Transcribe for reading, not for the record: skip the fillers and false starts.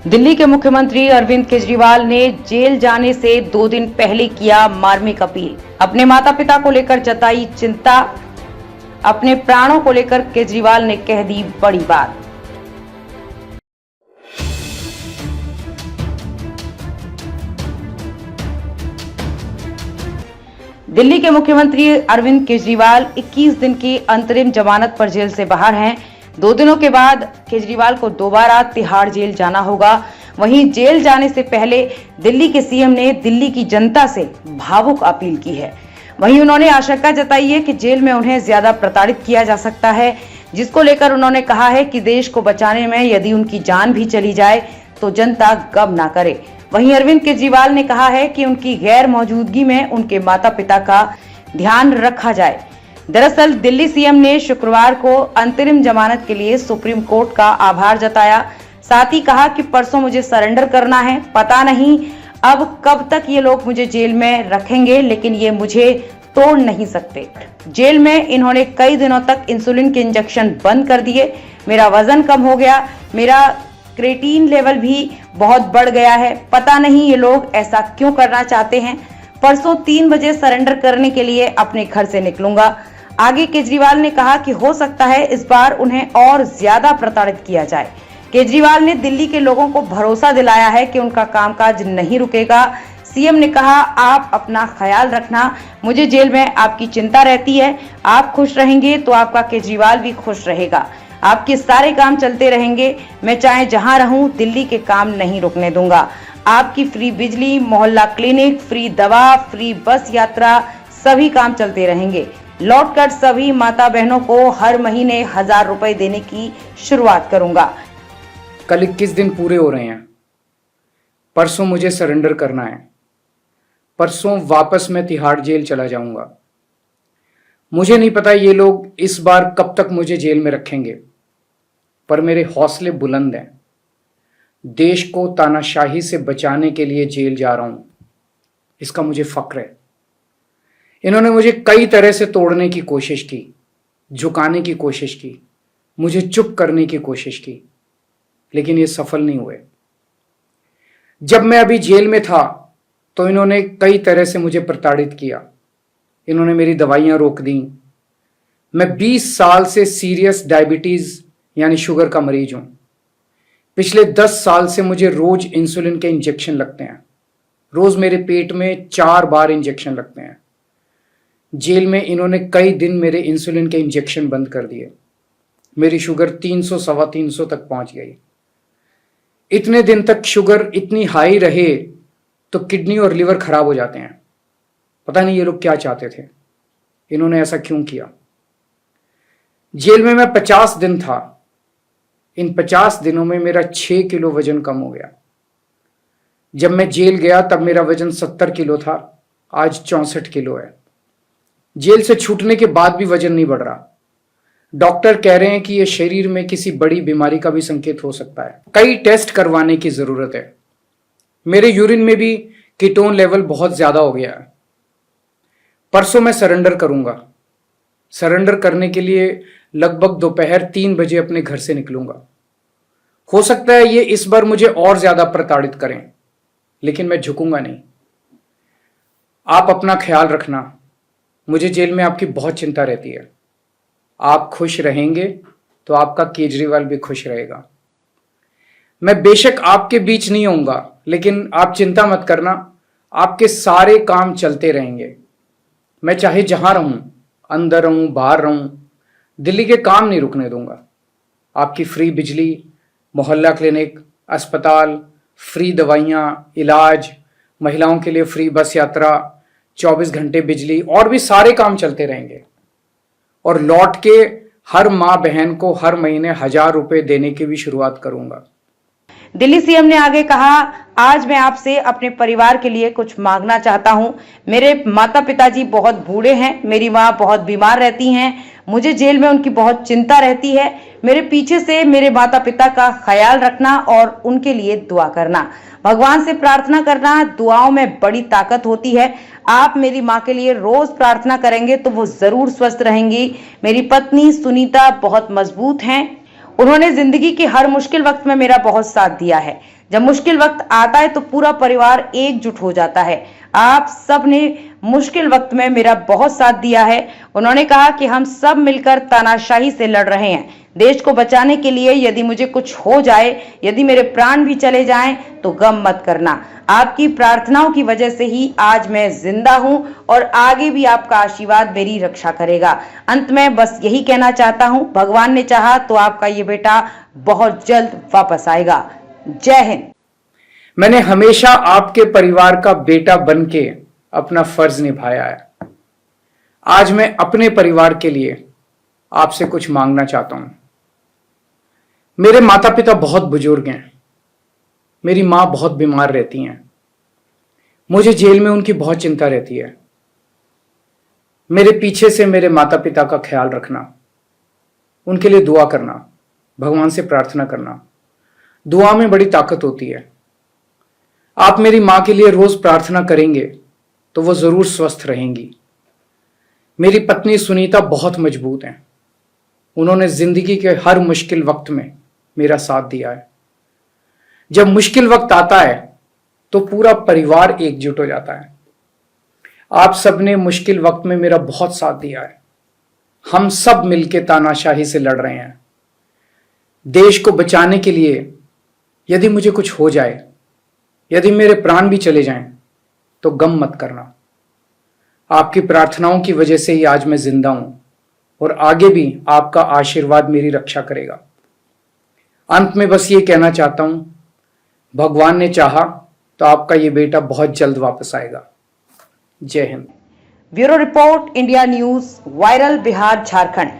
दिल्ली के मुख्यमंत्री अरविंद केजरीवाल ने जेल जाने से 2 दिन पहले किया मार्मिक अपील। अपने माता पिता को लेकर जताई चिंता, अपने प्राणों को लेकर केजरीवाल ने कह दी बड़ी बात। दिल्ली के मुख्यमंत्री अरविंद केजरीवाल 21 दिन की अंतरिम जमानत पर जेल से बाहर हैं। 2 दिनों के बाद केजरीवाल को दोबारा तिहाड़ जेल जाना होगा। वहीं जेल जाने से पहले दिल्ली के सीएम ने दिल्ली की जनता से भावुक अपील की है। वहीं उन्होंने आशंका जताई है कि जेल में उन्हें ज्यादा प्रताड़ित किया जा सकता है, जिसको लेकर उन्होंने कहा है कि देश को बचाने में यदि उनकी जान भी चली जाए तो जनता गम ना करे। वहीं अरविंद केजरीवाल ने कहा है कि उनकी गैर मौजूदगी में उनके माता पिता का ध्यान रखा जाए। दरअसल दिल्ली सीएम ने शुक्रवार को अंतरिम जमानत के लिए सुप्रीम कोर्ट का आभार जताया। साथ ही कहा कि परसों मुझे सरेंडर करना है। पता नहीं अब कब तक ये लोग मुझे जेल में रखेंगे, लेकिन ये मुझे तोड़ नहीं सकते। जेल में इन्होंने कई दिनों तक इंसुलिन के इंजेक्शन बंद कर दिए। मेरा वजन कम हो गया, मेरा क्रेटीन लेवल भी बहुत बढ़ गया है। पता नहीं ये लोग ऐसा क्यों करना चाहते हैं। परसों 3 बजे सरेंडर करने के लिए अपने घर से निकलूंगा। आगे केजरीवाल ने कहा कि हो सकता है इस बार उन्हें और ज्यादा प्रताड़ित किया जाए। केजरीवाल ने दिल्ली के लोगों को भरोसा दिलाया है कि उनका कामकाज नहीं रुकेगा। सीएम ने कहा, आप अपना ख्याल रखना, मुझे जेल में आपकी चिंता रहती है। आप खुश रहेंगे तो आपका केजरीवाल भी खुश रहेगा। आपके सारे काम चलते रहेंगे। मैं चाहे जहां रहूं दिल्ली के काम नहीं रुकने दूंगा। आपकी फ्री बिजली, मोहल्ला क्लिनिक, फ्री दवा, फ्री बस यात्रा, सभी काम चलते रहेंगे। लौटकर सभी माता बहनों को हर महीने 1000 रुपए देने की शुरुआत करूंगा। कल 21 दिन पूरे हो रहे हैं। परसों मुझे सरेंडर करना है। परसों वापस मैं तिहाड़ जेल चला जाऊंगा। मुझे नहीं पता ये लोग इस बार कब तक मुझे जेल में रखेंगे, पर मेरे हौसले बुलंद हैं। देश को तानाशाही से बचाने के लिए जेल जा रहा हूं, इसका मुझे फक्र है। इन्होंने मुझे कई तरह से तोड़ने की कोशिश की, झुकाने की कोशिश की, मुझे चुप करने की कोशिश की, लेकिन ये सफल नहीं हुए। जब मैं अभी जेल में था तो इन्होंने कई तरह से मुझे प्रताड़ित किया। इन्होंने मेरी दवाइयां रोक दी। मैं 20 साल से सीरियस डायबिटीज यानी शुगर का मरीज हूं। पिछले 10 साल से मुझे रोज इंसुलिन के इंजेक्शन लगते हैं। रोज मेरे पेट में 4 बार इंजेक्शन लगते हैं। जेल में इन्होंने कई दिन मेरे इंसुलिन के इंजेक्शन बंद कर दिए। मेरी शुगर 300 सवा 300 तक पहुंच गई। इतने दिन तक शुगर इतनी हाई रहे तो किडनी और लिवर खराब हो जाते हैं। पता नहीं ये लोग क्या चाहते थे, इन्होंने ऐसा क्यों किया। जेल में मैं 50 दिन था। इन 50 दिनों में मेरा 6 किलो वजन कम हो गया। जब मैं जेल गया तब मेरा वजन 70 किलो था, आज 64 किलो है। जेल से छूटने के बाद भी वजन नहीं बढ़ रहा। डॉक्टर कह रहे हैं कि यह शरीर में किसी बड़ी बीमारी का भी संकेत हो सकता है। कई टेस्ट करवाने की जरूरत है। मेरे यूरिन में भी कीटोन लेवल बहुत ज्यादा हो गया है। परसों मैं सरेंडर करूंगा। सरेंडर करने के लिए लगभग दोपहर 3 बजे अपने घर से निकलूंगा। हो सकता है ये इस बार मुझे और ज्यादा प्रताड़ित करें, लेकिन मैं झुकूंगा नहीं। आप अपना ख्याल रखना। मुझे जेल में आपकी बहुत चिंता रहती है। आप खुश रहेंगे तो आपका केजरीवाल भी खुश रहेगा। मैं बेशक आपके बीच नहीं होऊंगा, लेकिन आप चिंता मत करना, आपके सारे काम चलते रहेंगे। मैं चाहे जहां रहूं, अंदर रहूं, बाहर रहूं, दिल्ली के काम नहीं रुकने दूंगा। आपकी फ्री बिजली, मोहल्ला क्लिनिक, अस्पताल, फ्री दवाइयां, इलाज, महिलाओं के लिए फ्री बस यात्रा, 24 घंटे बिजली और भी सारे काम चलते रहेंगे। और लौट के हर माँ बहन को हर महीने 1000 रुपए देने की भी शुरुआत करूंगा। दिल्ली सीएम ने आगे कहा, आज मैं आपसे अपने परिवार के लिए कुछ मांगना चाहता हूं। मेरे माता पिताजी बहुत बूढ़े हैं, मेरी माँ बहुत बीमार रहती हैं, मुझे जेल में उनकी बहुत चिंता रहती है। मेरे पीछे से मेरे माता पिता का ख्याल रखना और उनके लिए दुआ करना। भगवान से प्रार्थना करना, दुआओं में बड़ी ताकत होती है। आप मेरी माँ के लिए रोज प्रार्थना करेंगे तो वो जरूर स्वस्थ रहेंगी। मेरी पत्नी सुनीता बहुत मजबूत हैं, उन्होंने जिंदगी के हर मुश्किल वक्त में मेरा बहुत साथ दिया है। जब मुश्किल वक्त आता है तो पूरा परिवार एकजुट हो जाता है। आप सब ने मुश्किल वक्त में मेरा बहुत साथ दिया है। उन्होंने कहा कि हम सब मिलकर तानाशाही से लड़ रहे हैं। देश को बचाने के लिए यदि मुझे कुछ हो जाए, यदि मेरे प्राण भी चले जाएं, तो गम मत करना। आपकी प्रार्थनाओं की वजह से ही आज मैं जिंदा हूं और आगे भी आपका आशीर्वाद मेरी रक्षा करेगा। अंत में बस यही कहना चाहता हूं, भगवान ने चाहा तो आपका ये बेटा बहुत जल्द वापस आएगा। जय हिंद। मैंने हमेशा आपके परिवार का बेटा बनके अपना फर्ज निभाया है। आज मैं अपने परिवार के लिए आपसे कुछ मांगना चाहता हूं। मेरे माता पिता बहुत बुजुर्ग हैं। मेरी मां बहुत बीमार रहती हैं। मुझे जेल में उनकी बहुत चिंता रहती है। मेरे पीछे से मेरे माता पिता का ख्याल रखना, उनके लिए दुआ करना, भगवान से प्रार्थना करना। दुआ में बड़ी ताकत होती है। आप मेरी मां के लिए रोज प्रार्थना करेंगे तो वो जरूर स्वस्थ रहेंगी। मेरी पत्नी सुनीता बहुत मजबूत हैं। उन्होंने जिंदगी के हर मुश्किल वक्त में मेरा साथ दिया है। जब मुश्किल वक्त आता है तो पूरा परिवार एकजुट हो जाता है। आप सबने मुश्किल वक्त में मेरा बहुत साथ दिया है। हम सब मिलकर तानाशाही से लड़ रहे हैं। देश को बचाने के लिए यदि मुझे कुछ हो जाए, यदि मेरे प्राण भी चले जाएं, तो गम मत करना। आपकी प्रार्थनाओं की वजह से ही आज मैं जिंदा हूं और आगे भी आपका आशीर्वाद मेरी रक्षा करेगा। अंत में बस ये कहना चाहता हूं, भगवान ने चाहा तो आपका ये बेटा बहुत जल्द वापस आएगा। जय Hind. Bureau report, India news, viral Bihar Jharkhand.